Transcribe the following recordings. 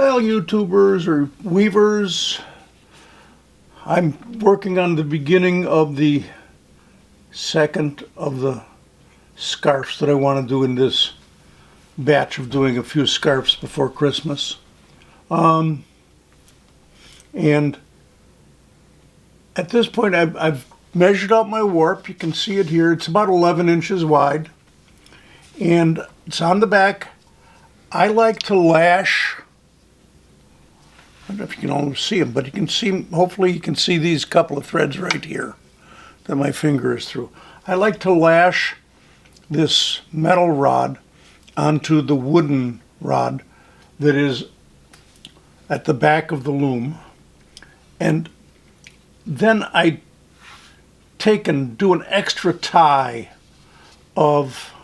Well, YouTubers or weavers, I'm working on the beginning of the second of the scarves that I want to do in this batch of doing a few scarves before Christmas. And at this point, I've measured out my warp. You can see it here. It's about 11 inches wide. And it's on the back. I like to lash. I don't know if you can almost see them, but you can see, hopefully you can see these couple of threads right here that my finger is through. I like to lash this metal rod onto the wooden rod that is at the back of the loom. And then I take and do an extra tie of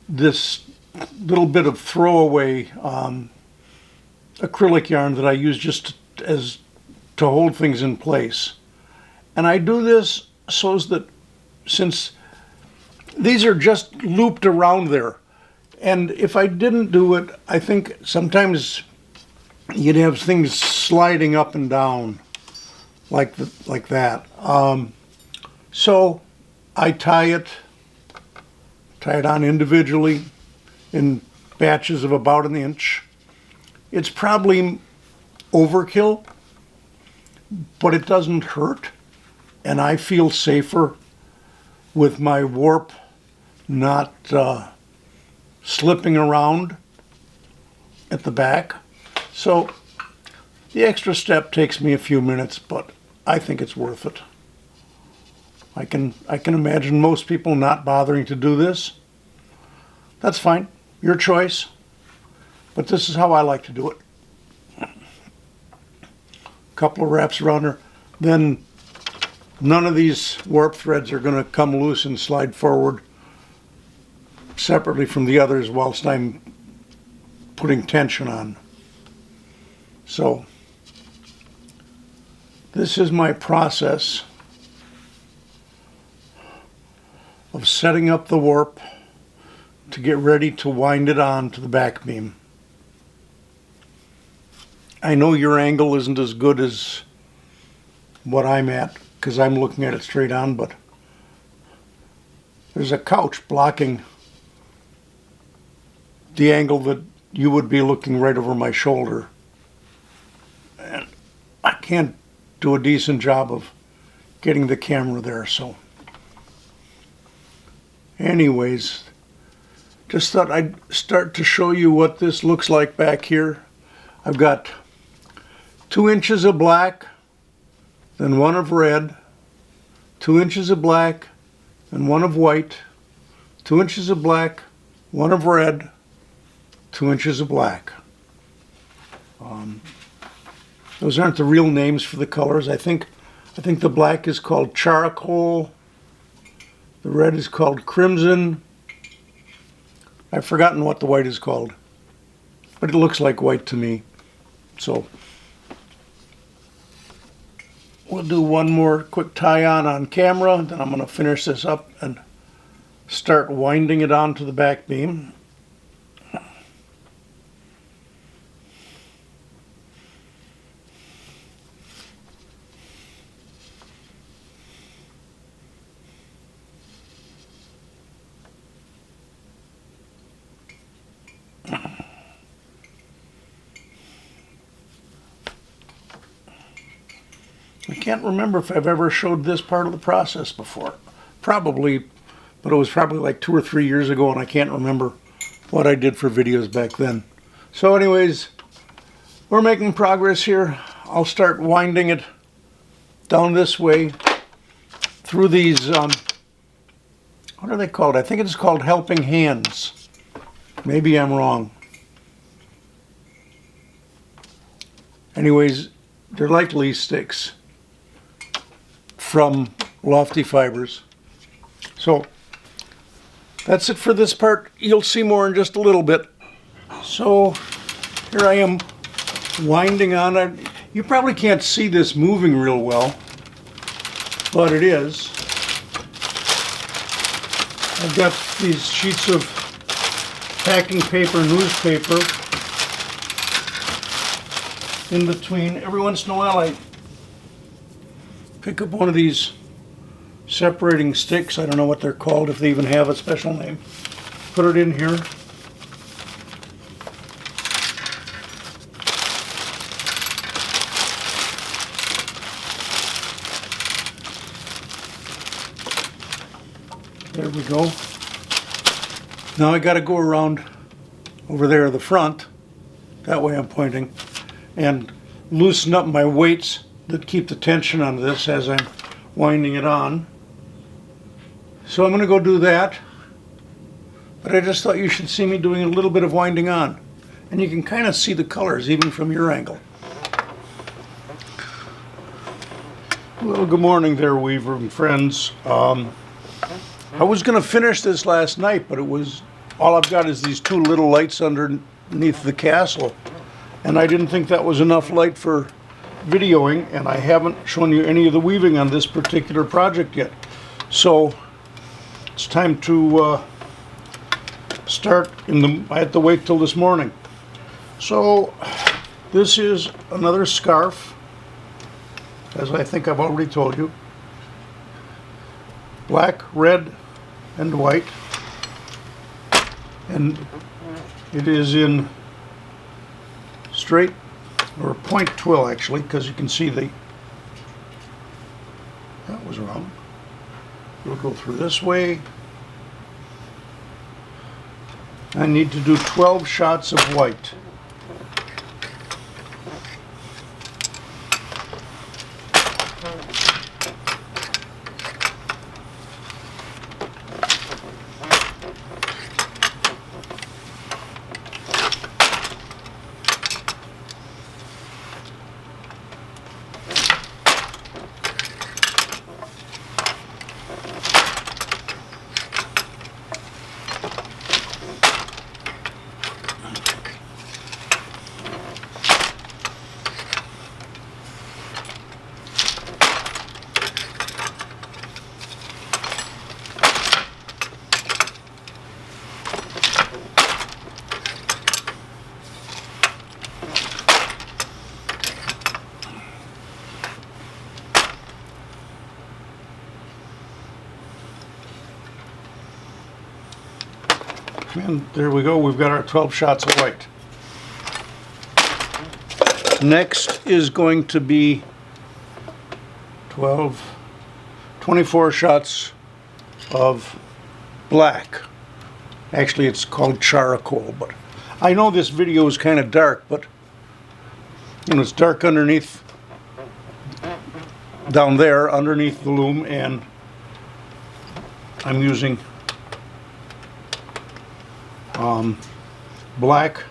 this little bit of throwaway acrylic yarn that I use just as to hold things in place. And I do this so that since these are just looped around there, and if I didn't do it, I think sometimes you'd have things sliding up and down like that. So I tie it on individually in batches of about an inch. It's probably overkill, but it doesn't hurt, and I feel safer with my warp not slipping around at the back. So the extra step takes me a few minutes, but I think it's worth it. I can imagine most people not bothering to do this. That's fine, your choice. But this is how I like to do it. A couple of wraps around her. Then none of these warp threads are going to come loose and slide forward separately from the others whilst I'm putting tension on. So this is my process of setting up the warp to get ready to wind it on to the back beam. I know your angle isn't as good as what I'm at because I'm looking at it straight on, but there's a couch blocking the angle that you would be looking right over my shoulder. And I can't do a decent job of getting the camera there, so. Anyways, just thought I'd start to show you what this looks like back here. I've got 2 inches of black, then 1 of red, 2 inches of black, and 1 of white, 2 inches of black, 1 of red, 2 inches of black. Those aren't the real names for the colors. I think the black is called charcoal, the red is called crimson. I've forgotten what the white is called, but it looks like white to me. So we'll do one more quick tie on camera, then I'm going to finish this up and start winding it onto the back beam. I can't remember if I've ever showed this part of the process before. Probably, but it was probably like 2 or 3 years ago, and I can't remember what I did for videos back then. So anyways, we're making progress here. I'll start winding it down this way through these, what are they called? I think it's called helping hands. Maybe I'm wrong. Anyways, they're like leaf sticks from Lofty Fibers. So that's it for this part. You'll see more in just a little bit. So here I am winding on it. You probably can't see this moving real well, but it is. I've got these sheets of packing paper, newspaper, in between. Every once in a while I pick up one of these separating sticks. I don't know what they're called, if they even have a special name. Put it in here. There we go. Now I got to go around over there, the front. That way I'm pointing. And loosen up my weights that keep the tension on this as I'm winding it on. So I'm going to go do that. But I just thought you should see me doing a little bit of winding on. And you can kind of see the colors even from your angle. Well, good morning there, Weaver and friends. I was going to finish this last night, but it was all I've got is these two little lights underneath the castle. And I didn't think that was enough light for videoing, and I haven't shown you any of the weaving on this particular project yet. So it's time to start. I had to wait till this morning. So this is another scarf, as I think I've already told you. Black, red, and white. And it is in straight, or point twill actually, because you can see that was wrong. We'll go through this way. I need to do 12 shots of white. And there we go, we've got our 12 shots of white. Next is going to be 24 shots of black. Actually, it's called charcoal, but I know this video is kind of dark, but you know, it's dark underneath, down there, underneath the loom, and I'm using black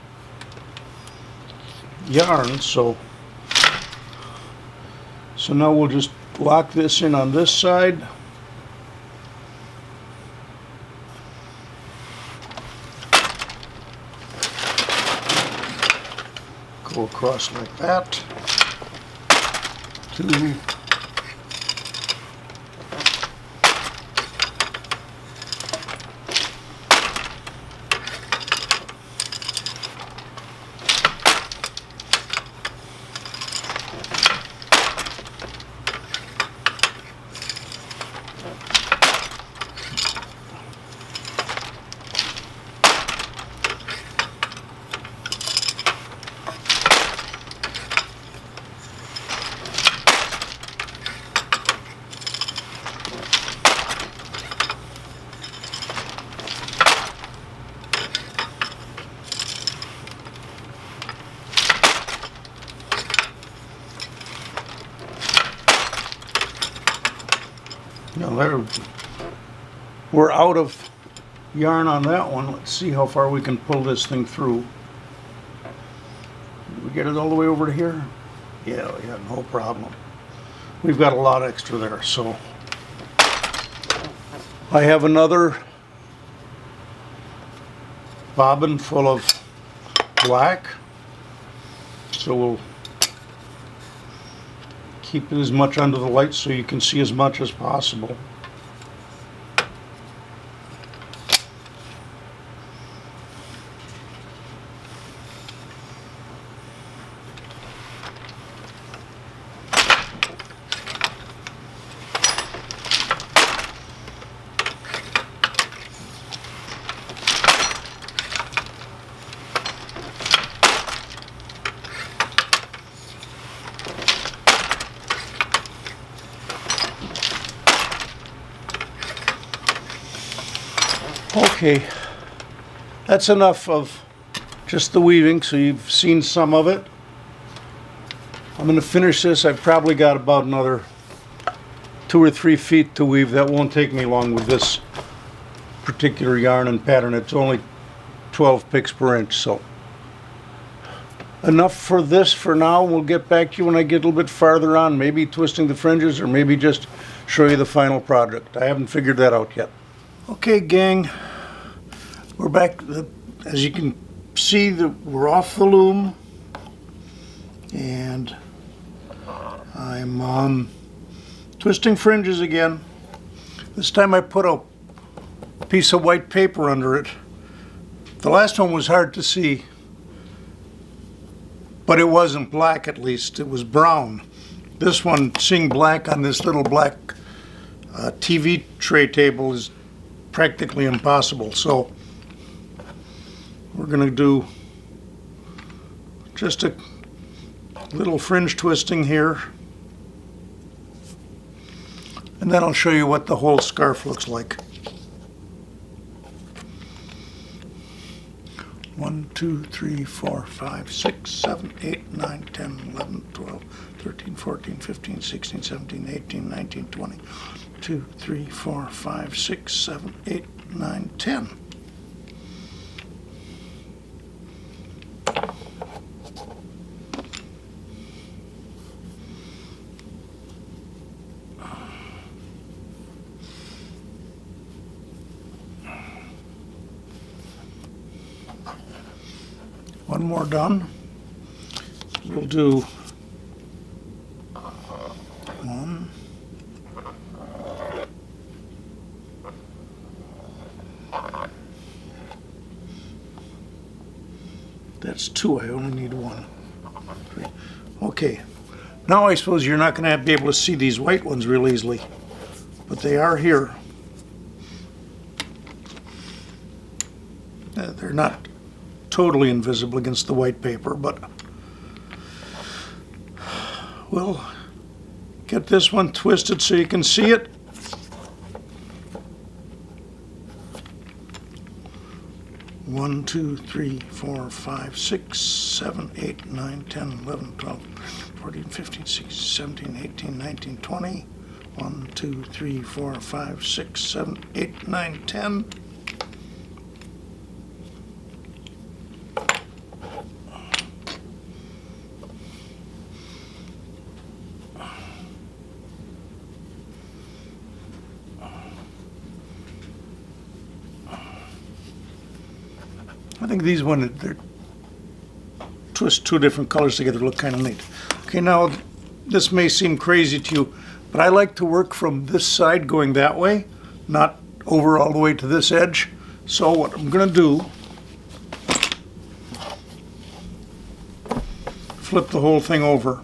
yarn, so now we'll just lock this in on this side. Go across like that. 2, we're out of yarn on that one. Let's see how far we can pull this thing through. Did we get it all the way over to here? Yeah, no problem. We've got a lot extra there, so I have another bobbin full of black, so we'll keep it as much under the light so you can see as much as possible. Okay, that's enough of just the weaving, so you've seen some of it. I'm going to finish this. I've probably got about another 2 or 3 feet to weave. That won't take me long with this particular yarn and pattern. It's only 12 picks per inch, so enough for this for now. We'll get back to you when I get a little bit farther on, maybe twisting the fringes or maybe just show you the final product. I haven't figured that out yet. Okay, gang, we're back. As you can see, we're off the loom, and I'm twisting fringes again. This time I put a piece of white paper under it. The last one was hard to see, but it wasn't black, at least. It was brown. This one, seeing black on this little black TV tray table is practically impossible. So we're going to do just a little fringe twisting here, and then I'll show you what the whole scarf looks like. 1, 2, 3, 4, 5, 6, 7, 8, 9, 10, 11, 12, 13, 14, 15, 16, 17, 18, 19, 20. 2, 3, 4, 5, 6, 7, 8, 9, 10. One more done. We'll do 1, that's 2. I only need 1, 3. Okay, now I suppose you're not going to be able to see these white ones real easily, but they are here. They're not totally invisible against the white paper, but we'll get this one twisted so you can see it. One, 2, 3, 4, 5, 6, 7, 8, 9, 10, 11, 12, 14, 15, 16, 17, 18, 19, 20. 1, 2, 3, 4, 5, 6, 7, 8, 9, 10. I think these ones, they're twist 2 different colors together, look kind of neat. Okay, now this may seem crazy to you, but I like to work from this side going that way, not over all the way to this edge. So what I'm going to do, flip the whole thing over.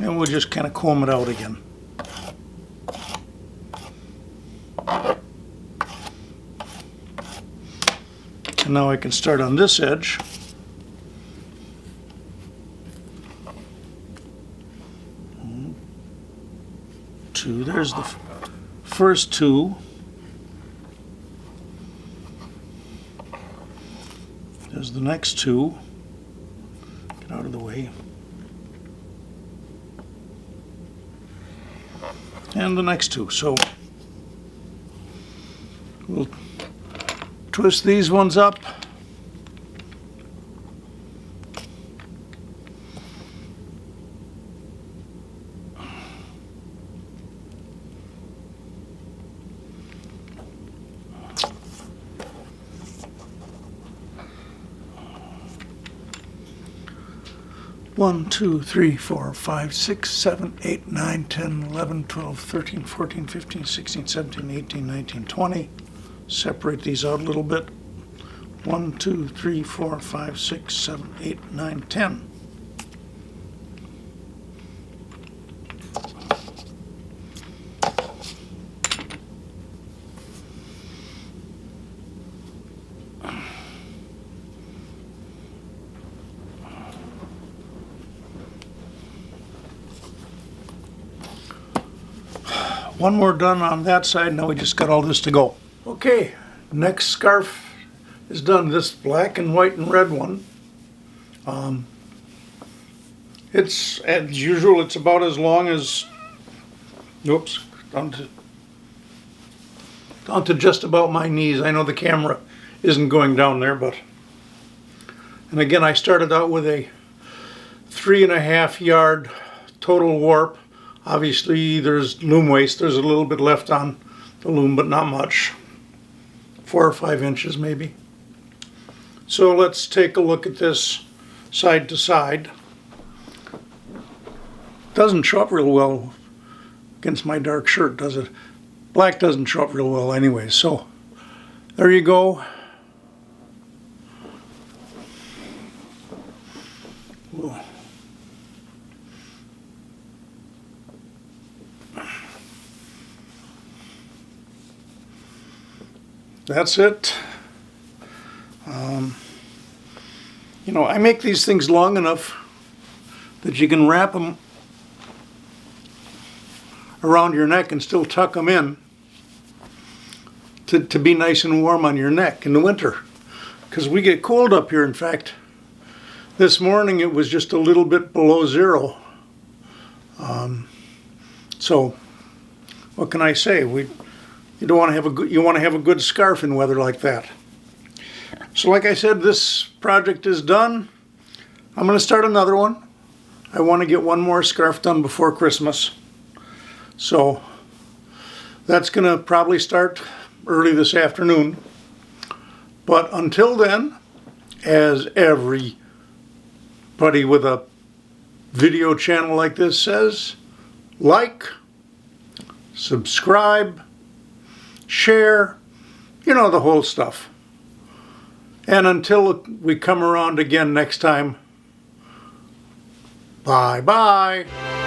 And we'll just kind of comb it out again. And now I can start on this edge. Two, there's the first 2. There's the next 2. Get out of the way. And the next 2. So we'll twist these ones up. One, 2, 3, 4, 5, 6, 7, 8, 9, 10, 11, 12, 13, 14, 15, 16, 17, 18, 19, 20. Separate these out a little bit. 1, 2, 3, 4, 5, 6, 7, 8, 9, 10. one more done on that side. Now we just got all this to go. Okay, next scarf is done. This black and white and red one. It's, as usual, it's about as long as, oops, down to just about my knees. I know the camera isn't going down there, but, and again, I started out with a 3.5 yard total warp. Obviously, there's loom waste. There's a little bit left on the loom, but not much. 4 or 5 inches maybe. So let's take a look at this side to side. Doesn't show up real well against my dark shirt, does it? Black doesn't show up real well anyway, so there you go. Whoa. That's it. You know, I make these things long enough that you can wrap them around your neck and still tuck them in to be nice and warm on your neck in the winter. Because we get cold up here. In fact, this morning it was just a little bit below 0. So what can I say? You don't want to have a good, you want to have a good scarf in weather like that. So like I said, this project is done. I'm going to start another one. I want to get one more scarf done before Christmas. So that's going to probably start early this afternoon. But until then, as everybody with a video channel like this says, like, subscribe, share, you know, the whole stuff. And until we come around again next time, bye-bye.